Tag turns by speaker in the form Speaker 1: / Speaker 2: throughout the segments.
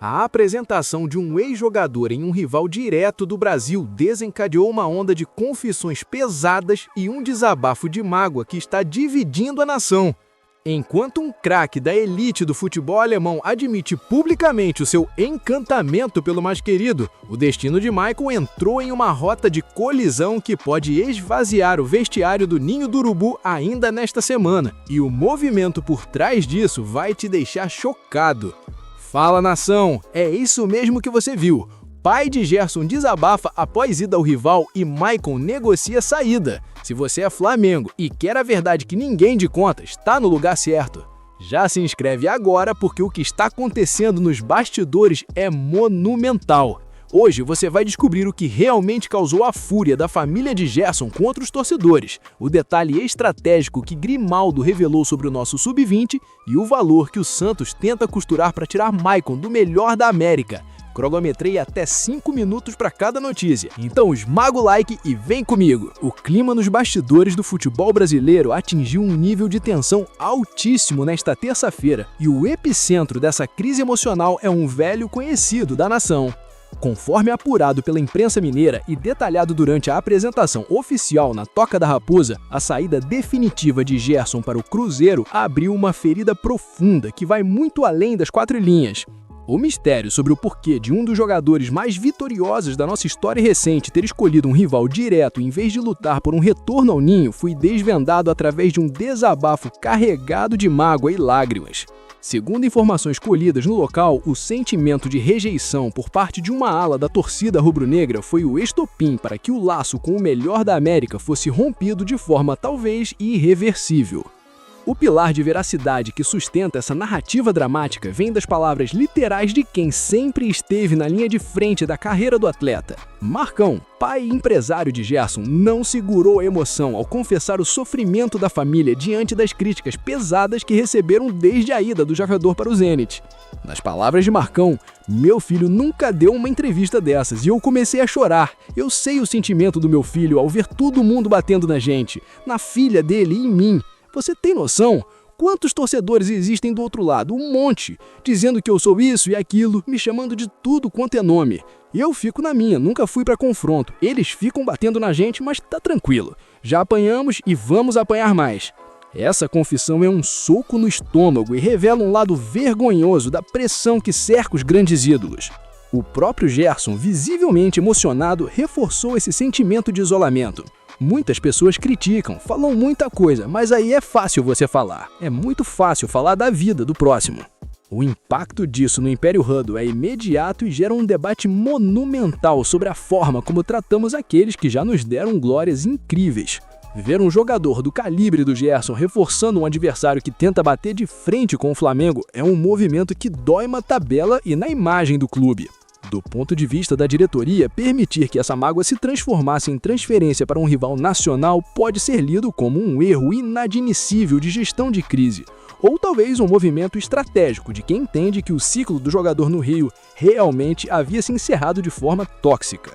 Speaker 1: A apresentação de um ex-jogador em um rival direto do Brasil desencadeou uma onda de confissões pesadas e um desabafo de mágoa que está dividindo a nação. Enquanto um craque da elite do futebol alemão admite publicamente o seu encantamento pelo mais querido, o destino de Michael entrou em uma rota de colisão que pode esvaziar o vestiário do Ninho do Urubu ainda nesta semana. E o movimento por trás disso vai te deixar chocado. Fala, nação! É isso mesmo que você viu. Pai de Gerson desabafa após ida ao rival e Maicon negocia saída. Se você é Flamengo e quer a verdade que ninguém de conta, está no lugar certo. Já se inscreve agora porque o que está acontecendo nos bastidores é monumental. Hoje você vai descobrir o que realmente causou a fúria da família de Gerson contra os torcedores, o detalhe estratégico que Grimaldo revelou sobre o nosso sub-20 e o valor que o Santos tenta costurar para tirar Maicon do melhor da América. Cronometrei até 5 minutos para cada notícia, então esmaga o like e vem comigo! O clima nos bastidores do futebol brasileiro atingiu um nível de tensão altíssimo nesta terça-feira, e o epicentro dessa crise emocional é um velho conhecido da nação. Conforme apurado pela imprensa mineira e detalhado durante a apresentação oficial na Toca da Raposa, a saída definitiva de Gerson para o Cruzeiro abriu uma ferida profunda que vai muito além das 4 linhas. O mistério sobre o porquê de um dos jogadores mais vitoriosos da nossa história recente ter escolhido um rival direto em vez de lutar por um retorno ao ninho foi desvendado através de um desabafo carregado de mágoa e lágrimas. Segundo informações colhidas no local, o sentimento de rejeição por parte de uma ala da torcida rubro-negra foi o estopim para que o laço com o melhor da América fosse rompido de forma talvez irreversível. O pilar de veracidade que sustenta essa narrativa dramática vem das palavras literais de quem sempre esteve na linha de frente da carreira do atleta. Marcão, pai e empresário de Gerson, não segurou a emoção ao confessar o sofrimento da família diante das críticas pesadas que receberam desde a ida do jogador para o Zenit. Nas palavras de Marcão, meu filho nunca deu uma entrevista dessas e eu comecei a chorar. Eu sei o sentimento do meu filho ao ver todo mundo batendo na gente, na filha dele e em mim. Você tem noção? Quantos torcedores existem do outro lado? Um monte, dizendo que eu sou isso e aquilo, me chamando de tudo quanto é nome. Eu fico na minha, nunca fui para confronto. Eles ficam batendo na gente, mas tá tranquilo. Já apanhamos e vamos apanhar mais. Essa confissão é um soco no estômago e revela um lado vergonhoso da pressão que cerca os grandes ídolos. O próprio Gerson, visivelmente emocionado, reforçou esse sentimento de isolamento. Muitas pessoas criticam, falam muita coisa, mas aí é fácil você falar. É muito fácil falar da vida do próximo. O impacto disso no Império Huddle é imediato e gera um debate monumental sobre a forma como tratamos aqueles que já nos deram glórias incríveis. Ver um jogador do calibre do Gerson reforçando um adversário que tenta bater de frente com o Flamengo é um movimento que dói na tabela e na imagem do clube. Do ponto de vista da diretoria, permitir que essa mágoa se transformasse em transferência para um rival nacional pode ser lido como um erro inadmissível de gestão de crise, ou talvez um movimento estratégico de quem entende que o ciclo do jogador no Rio realmente havia se encerrado de forma tóxica.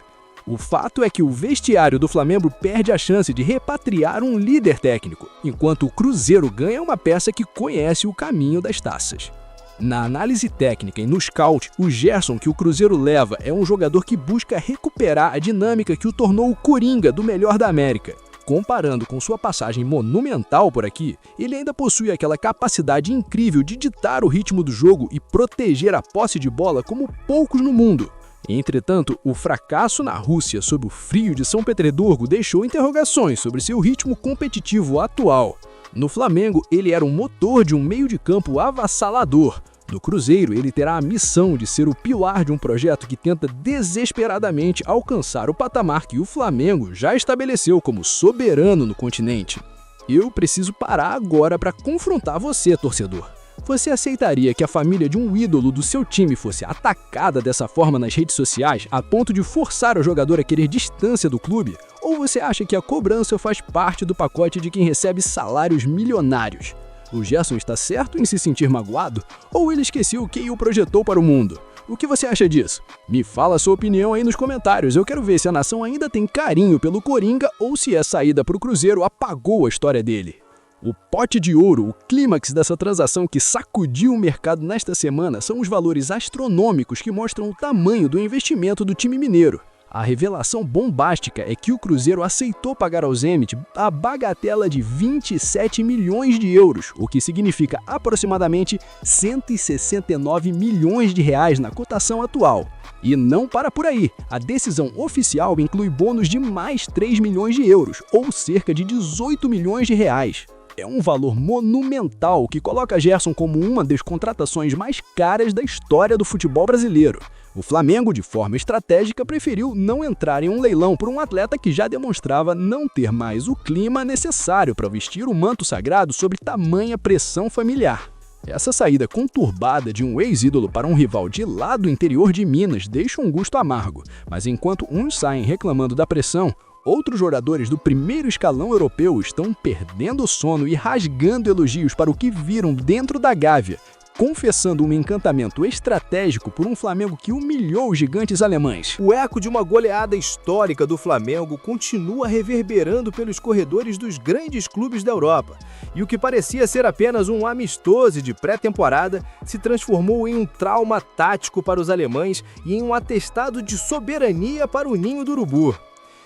Speaker 1: O fato é que o vestiário do Flamengo perde a chance de repatriar um líder técnico, enquanto o Cruzeiro ganha uma peça que conhece o caminho das taças. Na análise técnica e no scout, o Gerson que o Cruzeiro leva é um jogador que busca recuperar a dinâmica que o tornou o Coringa do melhor da América. Comparando com sua passagem monumental por aqui, ele ainda possui aquela capacidade incrível de ditar o ritmo do jogo e proteger a posse de bola como poucos no mundo. Entretanto, o fracasso na Rússia sob o frio de São Petersburgo deixou interrogações sobre seu ritmo competitivo atual. No Flamengo, ele era um motor de um meio de campo avassalador. No Cruzeiro, ele terá a missão de ser o pilar de um projeto que tenta desesperadamente alcançar o patamar que o Flamengo já estabeleceu como soberano no continente. Eu preciso parar agora para confrontar você, torcedor. Você aceitaria que a família de um ídolo do seu time fosse atacada dessa forma nas redes sociais, a ponto de forçar o jogador a querer distância do clube? Ou você acha que a cobrança faz parte do pacote de quem recebe salários milionários? O Gerson está certo em se sentir magoado? Ou ele esqueceu quem o projetou para o mundo? O que você acha disso? Me fala a sua opinião aí nos comentários. Eu quero ver se a nação ainda tem carinho pelo Coringa ou se a saída para o Cruzeiro apagou a história dele.
Speaker 2: O pote de ouro, o clímax dessa transação que sacudiu o mercado nesta semana, são os valores astronômicos que mostram o tamanho do investimento do time mineiro. A revelação bombástica é que o Cruzeiro aceitou pagar ao Zenit a bagatela de 27 milhões de euros, o que significa aproximadamente 169 milhões de reais na cotação atual. E não para por aí, a decisão oficial inclui bônus de mais 3 milhões de euros, ou cerca de 18 milhões de reais. É um valor monumental que coloca Gerson como uma das contratações mais caras da história do futebol brasileiro. O Flamengo, de forma estratégica, preferiu não entrar em um leilão por um atleta que já demonstrava não ter mais o clima necessário para vestir o manto sagrado sob tamanha pressão familiar. Essa saída conturbada de um ex-ídolo para um rival de lá do interior de Minas deixa um gosto amargo, mas enquanto uns saem reclamando da pressão, outros jogadores do primeiro escalão europeu estão perdendo o sono e rasgando elogios para o que viram dentro da Gávea, confessando um encantamento estratégico por um Flamengo que humilhou os gigantes alemães.
Speaker 1: O eco de uma goleada histórica do Flamengo continua reverberando pelos corredores dos grandes clubes da Europa, e o que parecia ser apenas um amistoso de pré-temporada se transformou em um trauma tático para os alemães e em um atestado de soberania para o ninho do urubu.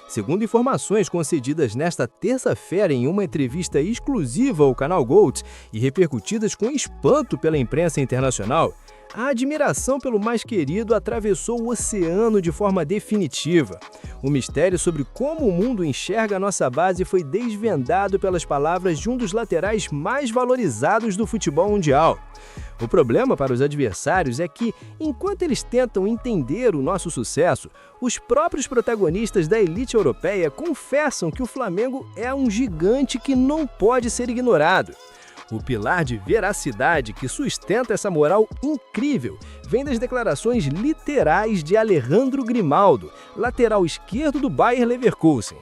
Speaker 1: Segundo informações concedidas nesta terça-feira em uma entrevista exclusiva ao canal Gold e repercutidas com espanto pela imprensa internacional, a admiração pelo mais querido atravessou o oceano de forma definitiva. O mistério sobre como o mundo enxerga a nossa base foi desvendado pelas palavras de um dos laterais mais valorizados do futebol mundial. O problema para os adversários é que, enquanto eles tentam entender o nosso sucesso, os próprios protagonistas da elite europeia confessam que o Flamengo é um gigante que não pode ser ignorado. O pilar de veracidade que sustenta essa moral incrível vem das declarações literais de Alejandro Grimaldo, lateral esquerdo do Bayer Leverkusen.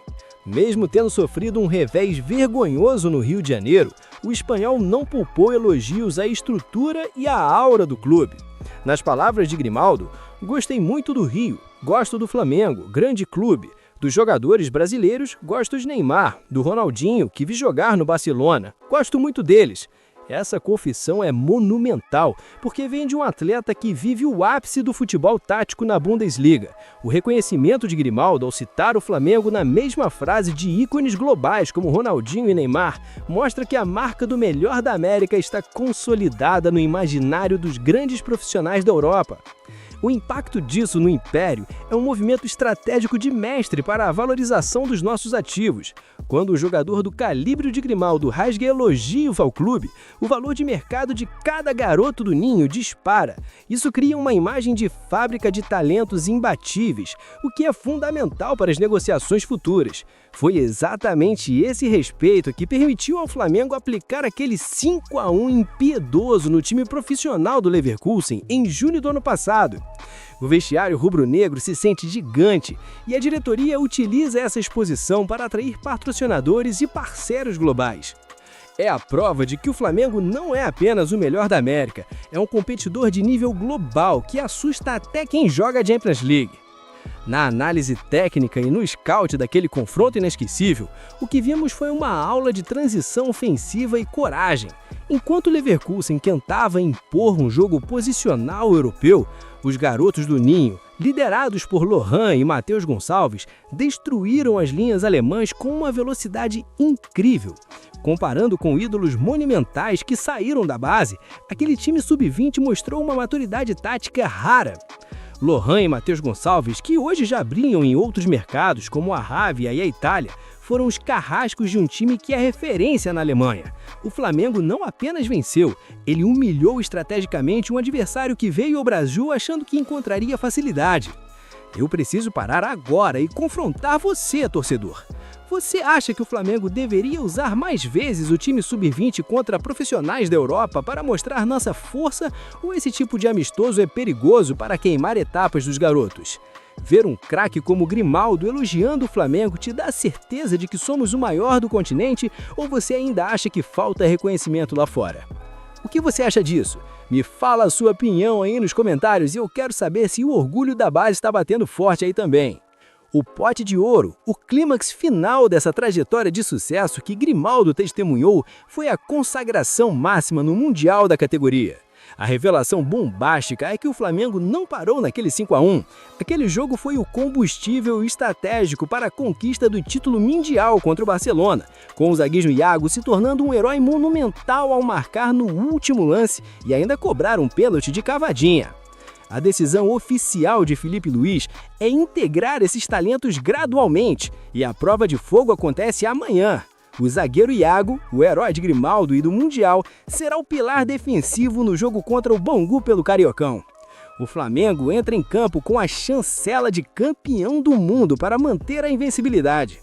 Speaker 1: Mesmo tendo sofrido um revés vergonhoso no Rio de Janeiro, o espanhol não poupou elogios à estrutura e à aura do clube. Nas palavras de Grimaldo, gostei muito do Rio, gosto do Flamengo, grande clube. Dos jogadores brasileiros, gosto de Neymar, do Ronaldinho, que vi jogar no Barcelona. Gosto muito deles. Essa confissão é monumental, porque vem de um atleta que vive o ápice do futebol tático na Bundesliga. O reconhecimento de Grimaldo ao citar o Flamengo na mesma frase de ícones globais como Ronaldinho e Neymar mostra que a marca do melhor da América está consolidada no imaginário dos grandes profissionais da Europa. O impacto disso no Império é um movimento estratégico de mestre para a valorização dos nossos ativos. Quando o jogador do calibre de Grimaldo rasga elogios ao clube, o valor de mercado de cada garoto do ninho dispara. Isso cria uma imagem de fábrica de talentos imbatíveis, o que é fundamental para as negociações futuras. Foi exatamente esse respeito que permitiu ao Flamengo aplicar aquele 5-1 impiedoso no time profissional do Leverkusen em junho do ano passado. O vestiário rubro-negro se sente gigante e a diretoria utiliza essa exposição para atrair patrocinadores e parceiros globais. É a prova de que o Flamengo não é apenas o melhor da América, é um competidor de nível global que assusta até quem joga a Champions League. Na análise técnica e no scout daquele confronto inesquecível, o que vimos foi uma aula de transição ofensiva e coragem. Enquanto o Leverkusen tentava impor um jogo posicional europeu, os garotos do Ninho, liderados por Lohan e Matheus Gonçalves, destruíram as linhas alemãs com uma velocidade incrível. Comparando com ídolos monumentais que saíram da base, aquele time sub-20 mostrou uma maturidade tática rara. Lohan e Matheus Gonçalves, que hoje já brilham em outros mercados, como a Rávia e a Itália, foram os carrascos de um time que é referência na Alemanha. O Flamengo não apenas venceu, ele humilhou estrategicamente um adversário que veio ao Brasil achando que encontraria facilidade. Eu preciso parar agora e confrontar você, torcedor. Você acha que o Flamengo deveria usar mais vezes o time sub-20 contra profissionais da Europa para mostrar nossa força ou esse tipo de amistoso é perigoso para queimar etapas dos garotos? Ver um craque como Grimaldo elogiando o Flamengo te dá a certeza de que somos o maior do continente ou você ainda acha que falta reconhecimento lá fora? O que você acha disso? Me fala a sua opinião aí nos comentários e eu quero saber se o orgulho da base está batendo forte aí também.
Speaker 3: O pote de ouro, o clímax final dessa trajetória de sucesso que Grimaldo testemunhou, foi a consagração máxima no Mundial da categoria. A revelação bombástica é que o Flamengo não parou naquele 5-1. Aquele jogo foi o combustível estratégico para a conquista do título mundial contra o Barcelona, com o zagueiro Iago se tornando um herói monumental ao marcar no último lance e ainda cobrar um pênalti de cavadinha. A decisão oficial de Filipe Luís é integrar esses talentos gradualmente, e a prova de fogo acontece amanhã. O zagueiro Iago, o herói de Grimaldo e do Mundial, será o pilar defensivo no jogo contra o Bangu pelo Cariocão. O Flamengo entra em campo com a chancela de campeão do mundo para manter a invencibilidade.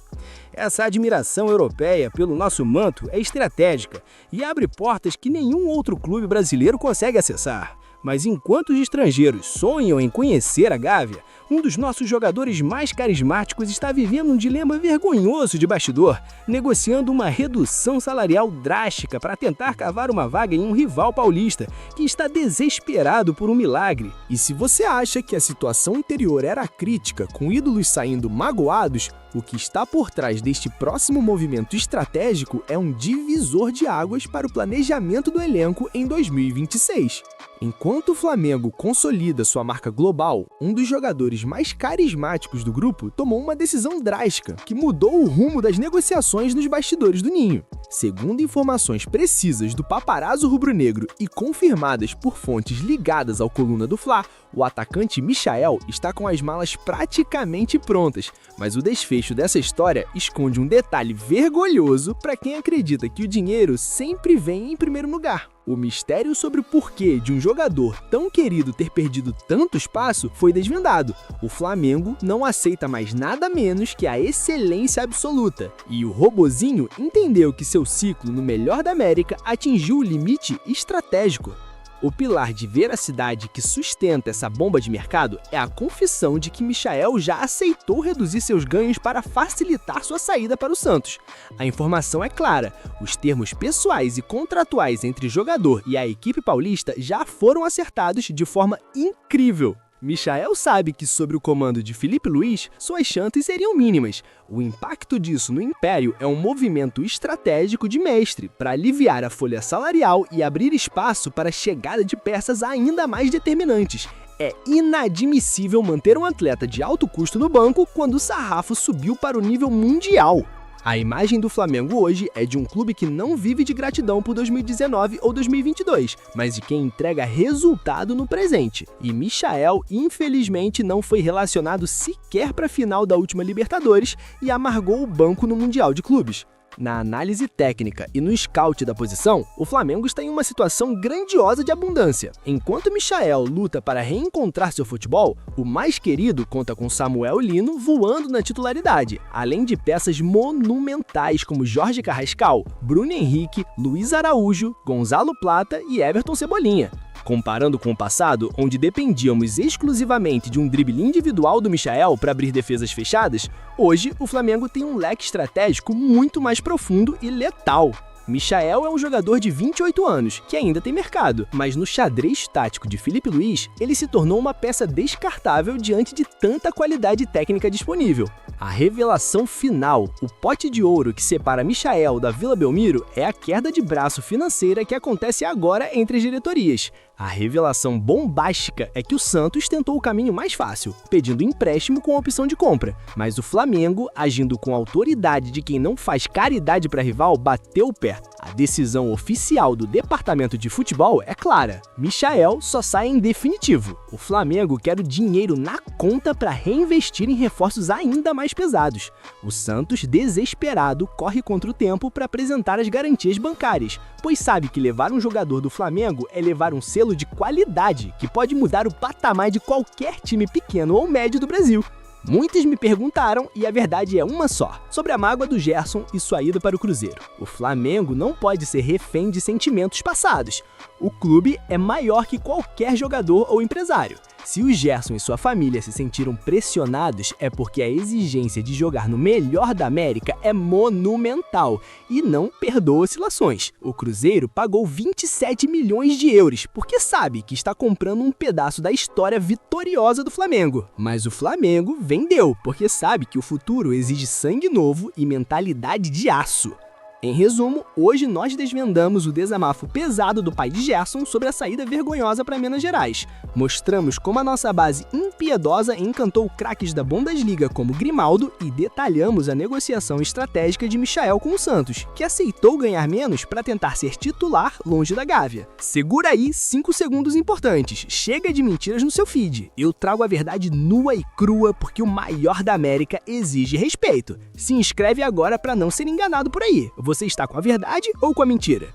Speaker 3: Essa admiração europeia pelo nosso manto é estratégica e abre portas que nenhum outro clube brasileiro consegue acessar. Mas enquanto os estrangeiros sonham em conhecer a Gávea, um dos nossos jogadores mais carismáticos está vivendo um dilema vergonhoso de bastidor, negociando uma redução salarial drástica para tentar cavar uma vaga em um rival paulista, que está desesperado por um milagre.
Speaker 1: E se você acha que a situação anterior era crítica, com ídolos saindo magoados, o que está por trás deste próximo movimento estratégico é um divisor de águas para o planejamento do elenco em 2026. Enquanto o Flamengo consolida sua marca global, um dos jogadores mais carismáticos do grupo tomou uma decisão drástica, que mudou o rumo das negociações nos bastidores do Ninho. Segundo informações precisas do paparazzo rubro-negro e confirmadas por fontes ligadas ao Coluna do Fla, o atacante Michael está com as malas praticamente prontas, mas o desfecho dessa história esconde um detalhe vergonhoso para quem acredita que o dinheiro sempre vem em primeiro lugar. O mistério sobre o porquê de um jogador tão querido ter perdido tanto espaço foi desvendado. O Flamengo não aceita mais nada menos que a excelência absoluta. E o robozinho entendeu que seu ciclo no melhor da América atingiu o limite estratégico. O pilar de veracidade que sustenta essa bomba de mercado é a confissão de que Michael já aceitou reduzir seus ganhos para facilitar sua saída para o Santos. A informação é clara, os termos pessoais e contratuais entre jogador e a equipe paulista já foram acertados de forma incrível. Michael sabe que, sob o comando de Filipe Luís, suas chances seriam mínimas. O impacto disso no Império é um movimento estratégico de mestre para aliviar a folha salarial e abrir espaço para a chegada de peças ainda mais determinantes. É inadmissível manter um atleta de alto custo no banco quando o sarrafo subiu para o nível mundial. A imagem do Flamengo hoje é de um clube que não vive de gratidão por 2019 ou 2022, mas de quem entrega resultado no presente. E Michael, infelizmente, não foi relacionado sequer para a final da última Libertadores e amargou o banco no Mundial de Clubes. Na análise técnica e no scout da posição, o Flamengo está em uma situação grandiosa de abundância. Enquanto Michael luta para reencontrar seu futebol, o mais querido conta com Samuel Lino voando na titularidade, além de peças monumentais como Jorge Carrascal, Bruno Henrique, Luiz Araújo, Gonzalo Plata e Everton Cebolinha. Comparando com o passado, onde dependíamos exclusivamente de um drible individual do Michael para abrir defesas fechadas, hoje o Flamengo tem um leque estratégico muito mais profundo e letal. Michael é um jogador de 28 anos, que ainda tem mercado, mas no xadrez tático de Filipe Luís, ele se tornou uma peça descartável diante de tanta qualidade técnica disponível. A revelação final, o pote de ouro que separa Michael da Vila Belmiro, é a queda de braço financeira que acontece agora entre as diretorias. A revelação bombástica é que o Santos tentou o caminho mais fácil, pedindo empréstimo com opção de compra, mas o Flamengo, agindo com a autoridade de quem não faz caridade para rival, bateu o pé. A decisão oficial do departamento de futebol é clara: Michael só sai em definitivo. O Flamengo quer o dinheiro na conta para reinvestir em reforços ainda mais pesados. O Santos, desesperado, corre contra o tempo para apresentar as garantias bancárias, pois sabe que levar um jogador do Flamengo é levar um selo de qualidade que pode mudar o patamar de qualquer time pequeno ou médio do Brasil. Muitos me perguntaram, e a verdade é uma só, sobre a mágoa do Gerson e sua ida para o Cruzeiro. O Flamengo não pode ser refém de sentimentos passados. O clube é maior que qualquer jogador ou empresário.
Speaker 3: Se o Gerson e sua família se sentiram pressionados, é porque a exigência de jogar no melhor da América é monumental e não perdoa oscilações. O Cruzeiro pagou 27 milhões de euros, porque sabe que está comprando um pedaço da história vitoriosa do Flamengo. Mas o Flamengo vendeu, porque sabe que o futuro exige sangue novo e mentalidade de aço. Em resumo, hoje nós desvendamos o desabafo pesado do pai de Gerson sobre a saída vergonhosa para Minas Gerais. Mostramos como a nossa base impiedosa encantou craques da Bundesliga como Grimaldo e detalhamos a negociação estratégica de Michael com o Santos, que aceitou ganhar menos para tentar ser titular longe da Gávea. Segura aí 5 segundos importantes. Chega de mentiras no seu feed. Eu trago a verdade nua e crua porque o maior da América exige respeito. Se inscreve agora para não ser enganado por aí. Você está com a verdade ou com a mentira?